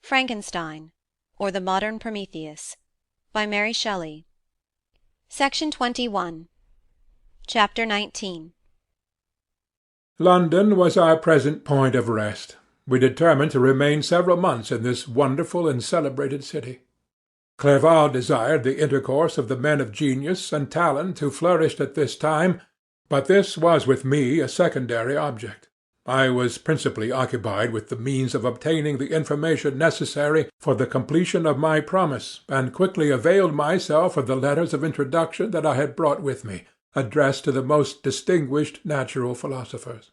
FRANKENSTEIN, or the Modern Prometheus, by Mary Shelley. Section 21. Chapter 19. London was our present point of rest. We determined to remain several months in this wonderful and celebrated city. Clerval desired the intercourse of the men of genius and talent who flourished at this time, but this was with me a secondary object. I was principally occupied with the means of obtaining the information necessary for the completion of my promise, and quickly availed myself of the letters of introduction that I had brought with me, addressed to the most distinguished natural philosophers.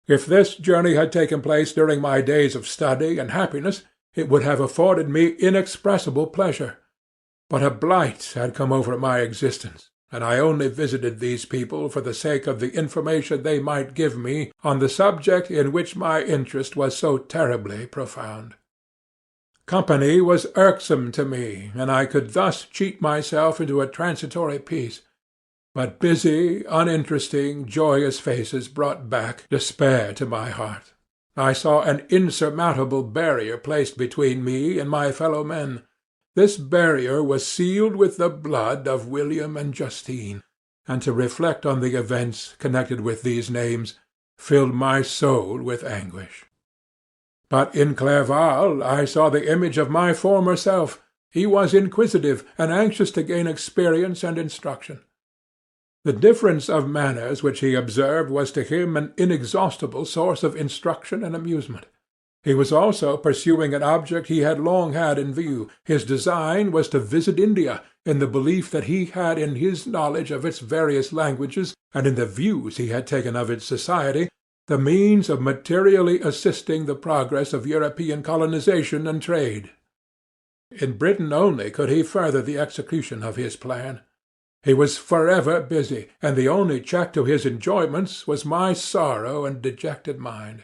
If this journey had taken place during my days of study and happiness, it would have afforded me inexpressible pleasure. But a blight had come over my existence, and I only visited these people for the sake of the information they might give me on the subject in which my interest was so terribly profound. Company was irksome to me, and I could thus cheat myself into a transitory peace. But busy, uninteresting, joyous faces brought back despair to my heart. I saw an insurmountable barrier placed between me and my fellow-men. This barrier was sealed with the blood of William and Justine, and to reflect on the events connected with these names filled my soul with anguish. But in Clerval I saw the image of my former self. He was inquisitive and anxious to gain experience and instruction. The difference of manners which he observed was to him an inexhaustible source of instruction and amusement. He was also pursuing an object he had long had in view. His design was to visit India, in the belief that he had in his knowledge of its various languages, and in the views he had taken of its society, the means of materially assisting the progress of European colonization and trade. In Britain only could he further the execution of his plan. He was forever busy, and the only check to his enjoyments was my sorrow and dejected mind.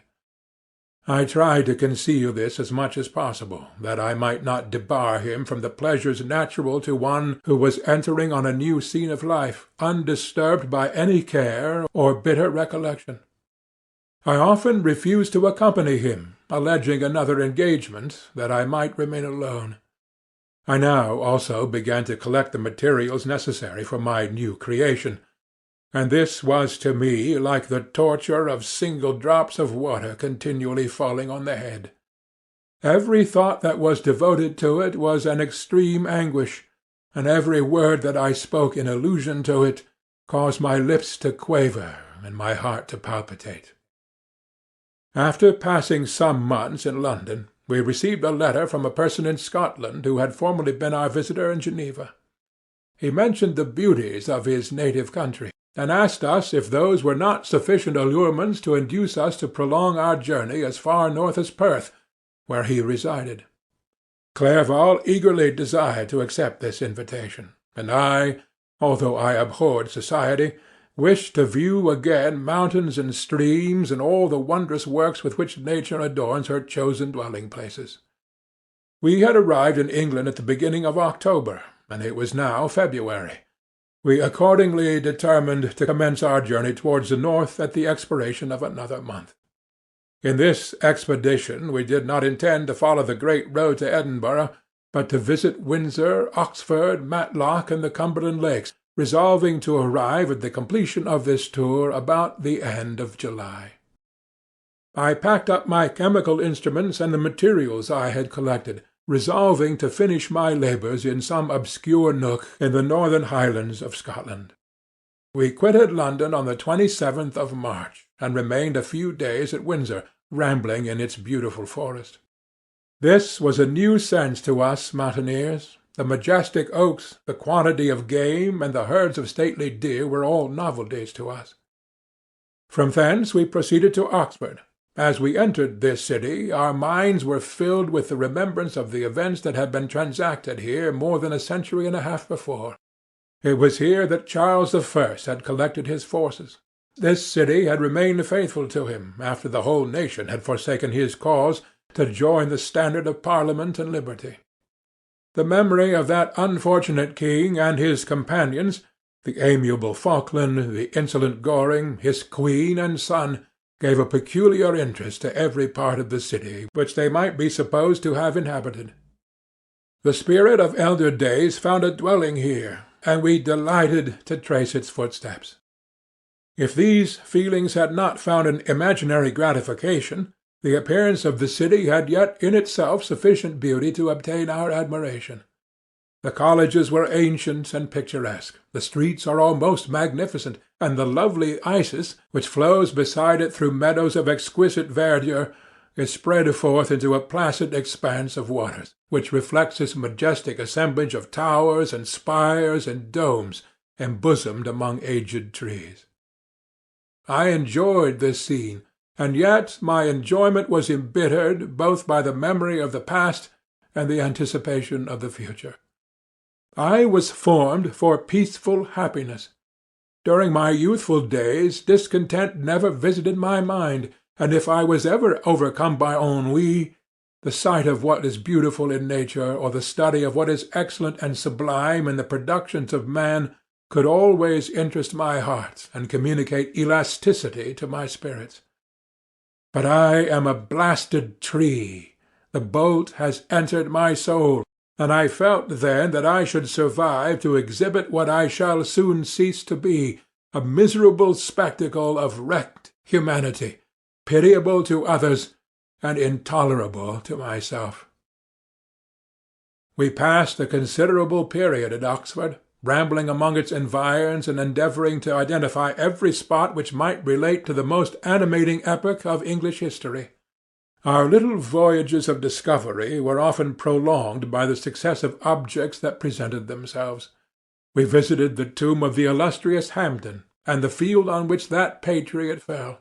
I tried to conceal this as much as possible, that I might not debar him from the pleasures natural to one who was entering on a new scene of life, undisturbed by any care or bitter recollection. I often refused to accompany him, alleging another engagement, that I might remain alone. I now also began to collect the materials necessary for my new creation, and this was to me like the torture of single drops of water continually falling on the head. Every thought that was devoted to it was an extreme anguish, and every word that I spoke in allusion to it caused my lips to quaver and my heart to palpitate. After passing some months in London, we received a letter from a person in Scotland who had formerly been our visitor in Geneva. He mentioned the beauties of his native country, and asked us if those were not sufficient allurements to induce us to prolong our journey as far north as Perth, where he resided. Clerval eagerly desired to accept this invitation, and I, although I abhorred society, wished to view again mountains and streams and all the wondrous works with which nature adorns her chosen dwelling-places. We had arrived in England at the beginning of October, and it was now February. We accordingly determined to commence our journey towards the north at the expiration of another month. In this expedition we did not intend to follow the great road to Edinburgh, but to visit Windsor, Oxford, Matlock, and the Cumberland Lakes, resolving to arrive at the completion of this tour about the end of July. I packed up my chemical instruments and the materials I had collected, resolving to finish my labours in some obscure nook in the northern Highlands of Scotland. We quitted London on the 27th of March, and remained a few days at Windsor, rambling in its beautiful forest. This was a new sense to us mountaineers. The majestic oaks, the quantity of game, and the herds of stately deer were all novelties to us. From thence we proceeded to Oxford. As we entered this city, our minds were filled with the remembrance of the events that had been transacted here more than a century and a half before. It was here that Charles I had collected his forces. This city had remained faithful to him, after the whole nation had forsaken his cause to join the standard of Parliament and liberty. The memory of that unfortunate king and his companions, the amiable Falkland, the insolent Goring, his queen and son, gave a peculiar interest to every part of the city which they might be supposed to have inhabited. The spirit of elder days found a dwelling here, and we delighted to trace its footsteps. If these feelings had not found an imaginary gratification, the appearance of the city had yet in itself sufficient beauty to obtain our admiration. The colleges were ancient and picturesque, the streets are almost magnificent, and the lovely Isis, which flows beside it through meadows of exquisite verdure, is spread forth into a placid expanse of waters, which reflects its majestic assemblage of towers and spires and domes embosomed among aged trees. I enjoyed this scene, and yet my enjoyment was embittered both by the memory of the past and the anticipation of the future. I was formed for peaceful happiness. During my youthful days discontent never visited my mind, and if I was ever overcome by ennui, the sight of what is beautiful in nature, or the study of what is excellent and sublime in the productions of man, could always interest my heart and communicate elasticity to my spirits. But I am a blasted tree. The bolt has entered my soul, and I felt then that I should survive to exhibit what I shall soon cease to be, a miserable spectacle of wrecked humanity, pitiable to others, and intolerable to myself. We passed a considerable period at Oxford, rambling among its environs and endeavouring to identify every spot which might relate to the most animating epoch of English history. Our little voyages of discovery were often prolonged by the successive objects that presented themselves. We visited the tomb of the illustrious Hampden, and the field on which that patriot fell.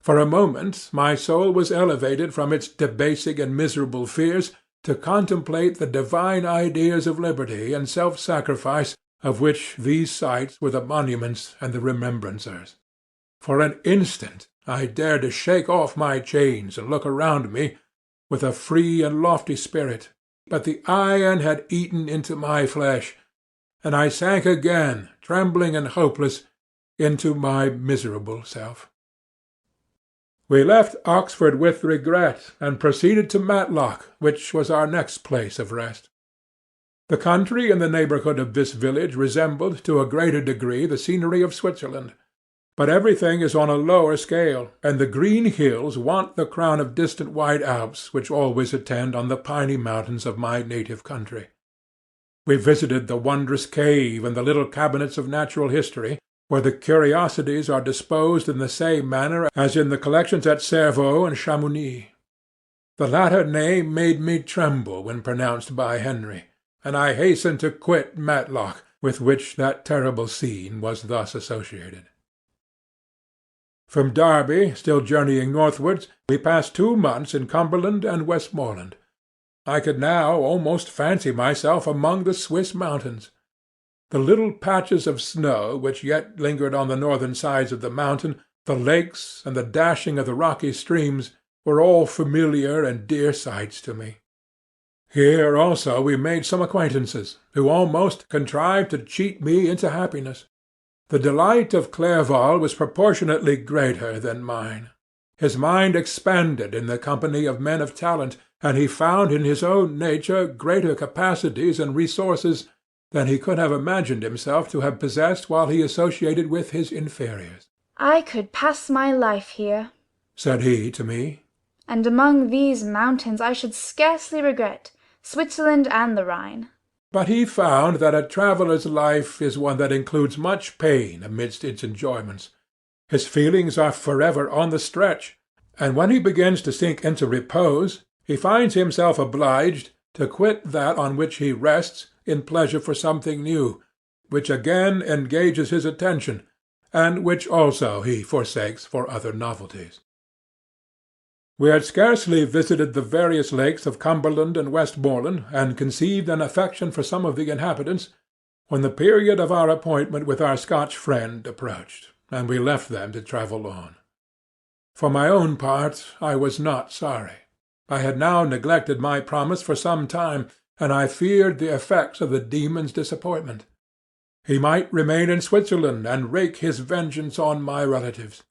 For a moment my soul was elevated from its debasing and miserable fears to contemplate the divine ideas of liberty and self-sacrifice of which these sites were the monuments and the remembrancers. For an instant I dared to shake off my chains and look around me with a free and lofty spirit, but the iron had eaten into my flesh, and I sank again, trembling and hopeless, into my miserable self. We left Oxford with regret, and proceeded to Matlock, which was our next place of rest. The country in the neighbourhood of this village resembled to a greater degree the scenery of Switzerland, but everything is on a lower scale, and the green hills want the crown of distant white Alps which always attend on the piny mountains of my native country. We visited the wondrous cave and the little cabinets of natural history, where the curiosities are disposed in the same manner as in the collections at Cerveau and Chamounix. The latter name made me tremble when pronounced by Henry, and I hastened to quit Matlock, with which that terrible scene was thus associated. From Derby, still journeying northwards, we passed 2 months in Cumberland and Westmoreland. I could now almost fancy myself among the Swiss mountains. The little patches of snow which yet lingered on the northern sides of the mountain, the lakes, and the dashing of the rocky streams, were all familiar and dear sights to me. Here also we made some acquaintances, who almost contrived to cheat me into happiness. The delight of Clerval was proportionately greater than mine. His mind expanded in the company of men of talent, and he found in his own nature greater capacities and resources than he could have imagined himself to have possessed while he associated with his inferiors. "I could pass my life here," said he to me, "and among these mountains I should scarcely regret Switzerland and the Rhine." But he found that a traveller's life is one that includes much pain amidst its enjoyments. His feelings are forever on the stretch, and when he begins to sink into repose, he finds himself obliged to quit that on which he rests in pleasure for something new, which again engages his attention, and which also he forsakes for other novelties. We had scarcely visited the various lakes of Cumberland and Westmoreland, and conceived an affection for some of the inhabitants, when the period of our appointment with our Scotch friend approached, and we left them to travel on. For my own part, I was not sorry. I had now neglected my promise for some time, and I feared the effects of the demon's disappointment. He might remain in Switzerland and wreak his vengeance on my relatives.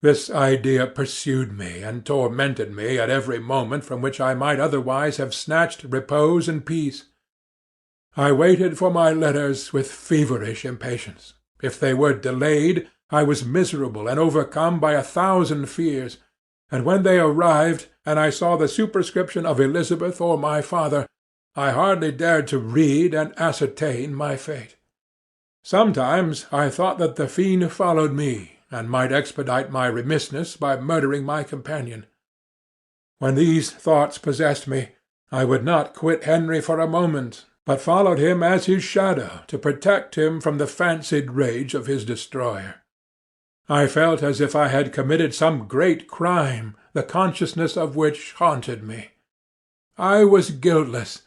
This idea pursued me and tormented me at every moment from which I might otherwise have snatched repose and peace. I waited for my letters with feverish impatience. If they were delayed, I was miserable and overcome by 1,000 fears, and when they arrived, and I saw the superscription of Elizabeth or my father, I hardly dared to read and ascertain my fate. Sometimes I thought that the fiend followed me, and might expedite my remissness by murdering my companion. When these thoughts possessed me, I would not quit Henry for a moment, but followed him as his shadow to protect him from the fancied rage of his destroyer. I felt as if I had committed some great crime, the consciousness of which haunted me. I was guiltless,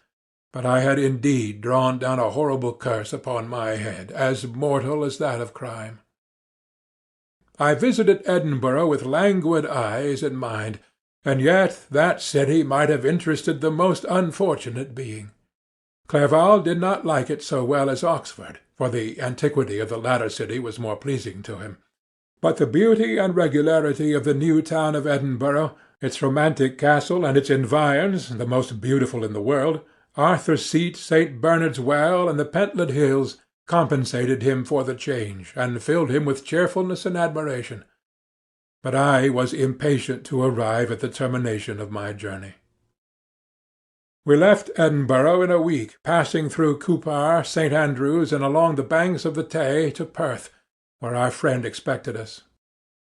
but I had indeed drawn down a horrible curse upon my head, as mortal as that of crime. I visited Edinburgh with languid eyes and mind, and yet that city might have interested the most unfortunate being. Clerval did not like it so well as Oxford, for the antiquity of the latter city was more pleasing to him. But the beauty and regularity of the new town of Edinburgh, its romantic castle and its environs, the most beautiful in the world, Arthur's Seat, St. Bernard's Well, and the Pentland Hills, compensated him for the change, and filled him with cheerfulness and admiration. But I was impatient to arrive at the termination of my journey. We left Edinburgh in a week, passing through Cupar, St. Andrews, and along the banks of the Tay to Perth, where our friend expected us.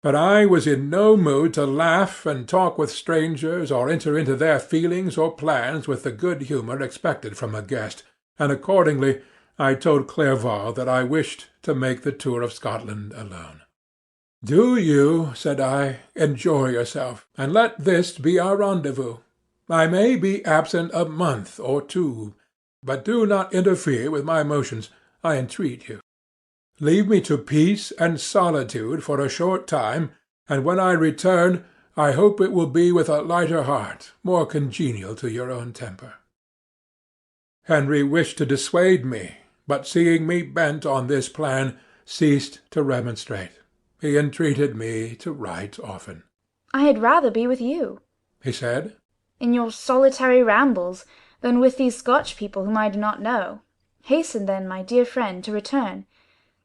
But I was in no mood to laugh and talk with strangers, or enter into their feelings or plans with the good humour expected from a guest, and accordingly I told Clerval that I wished to make the tour of Scotland alone. "Do you," said I, "enjoy yourself, and let this be our rendezvous. I may be absent a month or 2, but do not interfere with my motions, I entreat you. Leave me to peace and solitude for a short time, and when I return I hope it will be with a lighter heart, more congenial to your own temper." Henry wished to dissuade me, but seeing me bent on this plan, ceased to remonstrate. He entreated me to write often. "I had rather be with you," he said, "in your solitary rambles, than with these Scotch people whom I do not know. Hasten then, my dear friend, to return,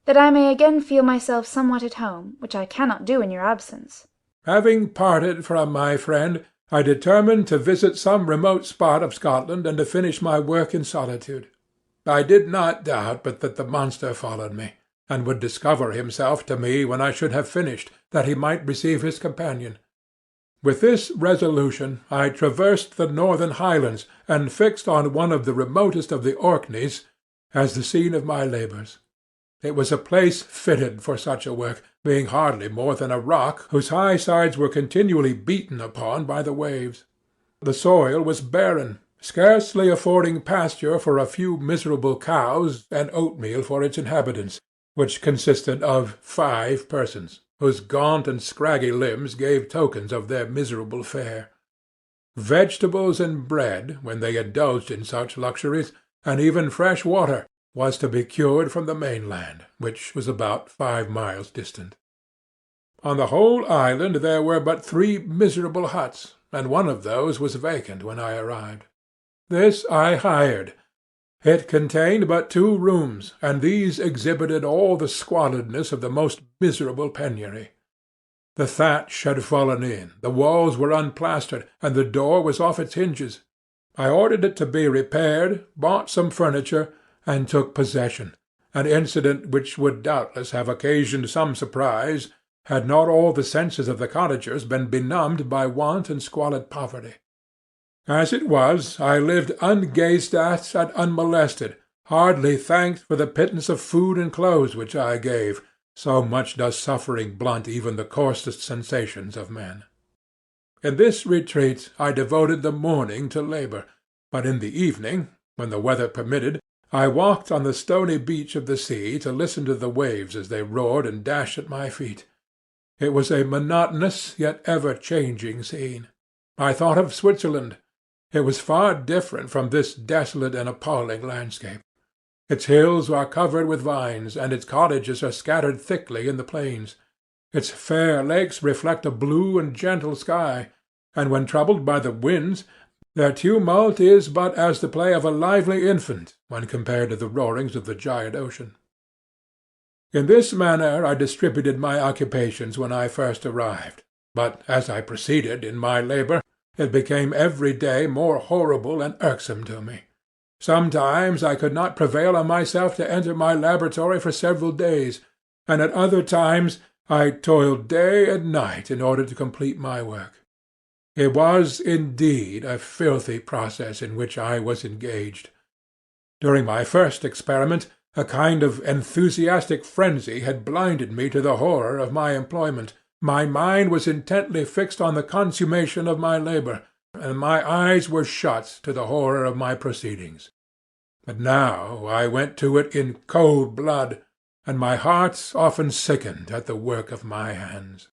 that I may again feel myself somewhat at home, which I cannot do in your absence." Having parted from my friend, I determined to visit some remote spot of Scotland and to finish my work in solitude. I did not doubt but that the monster followed me, and would discover himself to me when I should have finished, that he might receive his companion. With this resolution I traversed the northern Highlands, and fixed on one of the remotest of the Orkneys as the scene of my labours. It was a place fitted for such a work, being hardly more than a rock whose high sides were continually beaten upon by the waves. The soil was barren, scarcely affording pasture for a few miserable cows and oatmeal for its inhabitants, which consisted of 5 persons, whose gaunt and scraggy limbs gave tokens of their miserable fare. Vegetables and bread, when they indulged in such luxuries, and even fresh water, was to be cured from the mainland, which was about 5 miles distant. On the whole island there were but 3 miserable huts, and one of those was vacant when I arrived. This I hired. It contained but 2 rooms, and these exhibited all the squalidness of the most miserable penury. The thatch had fallen in, the walls were unplastered, and the door was off its hinges. I ordered it to be repaired, bought some furniture, and took possession, an incident which would doubtless have occasioned some surprise, had not all the senses of the cottagers been benumbed by want and squalid poverty. As it was, I lived ungazed at and unmolested, hardly thanked for the pittance of food and clothes which I gave, so much does suffering blunt even the coarsest sensations of men. In this retreat I devoted the morning to labour, but in the evening, when the weather permitted, I walked on the stony beach of the sea to listen to the waves as they roared and dashed at my feet. It was a monotonous yet ever-changing scene. I thought of Switzerland. It was far different from this desolate and appalling landscape. Its hills are covered with vines, and its cottages are scattered thickly in the plains. Its fair lakes reflect a blue and gentle sky, and when troubled by the winds, their tumult is but as the play of a lively infant when compared to the roarings of the giant ocean. In this manner I distributed my occupations when I first arrived, but as I proceeded in my labour, it became every day more horrible and irksome to me. Sometimes I could not prevail on myself to enter my laboratory for several days, and at other times I toiled day and night in order to complete my work. It was, indeed, a filthy process in which I was engaged. During my first experiment, a kind of enthusiastic frenzy had blinded me to the horror of my employment. My mind was intently fixed on the consummation of my labour, and my eyes were shut to the horror of my proceedings. But now I went to it in cold blood, and my heart often sickened at the work of my hands.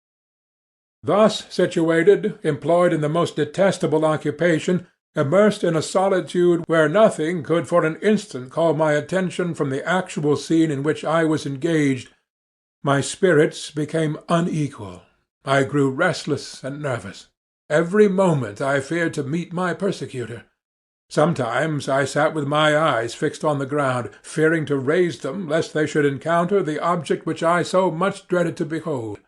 Thus situated, employed in the most detestable occupation, immersed in a solitude where nothing could for an instant call my attention from the actual scene in which I was engaged, my spirits became unequal. I grew restless and nervous. Every moment I feared to meet my persecutor. Sometimes I sat with my eyes fixed on the ground, fearing to raise them lest they should encounter the object which I so much dreaded to behold.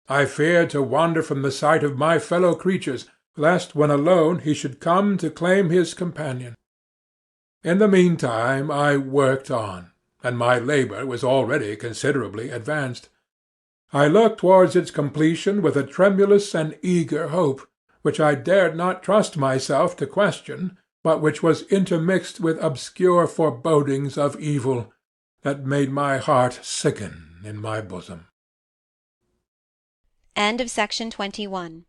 I feared to wander from the sight of my fellow-creatures, lest when alone he should come to claim his companion. In the meantime I worked on, and my labour was already considerably advanced. I looked towards its completion with a tremulous and eager hope, which I dared not trust myself to question, but which was intermixed with obscure forebodings of evil that made my heart sicken in my bosom. End of Section 21.